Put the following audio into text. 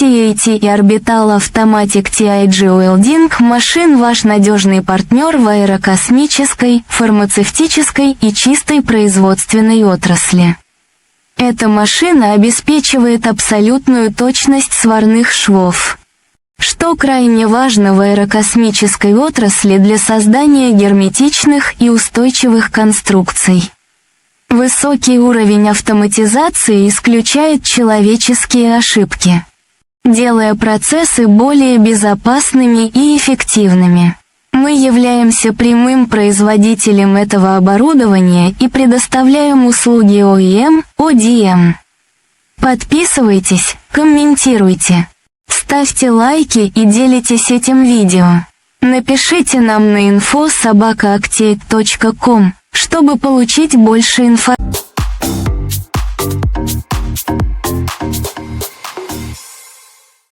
TATE и орбитал Автоматический TIG Welding машин ваш надежный партнер в аэрокосмической, фармацевтической и чистой производственной отрасли. Эта машина обеспечивает абсолютную точность сварных швов, что крайне важно в аэрокосмической отрасли для создания герметичных и устойчивых конструкций. Высокий уровень автоматизации исключает человеческие ошибки, делая процессы более безопасными и эффективными. Мы являемся прямым производителем этого оборудования и предоставляем услуги OEM, ODM. Подписывайтесь, комментируйте, ставьте лайки и делитесь этим видео. Напишите нам на info@actate.com, чтобы получить больше информации.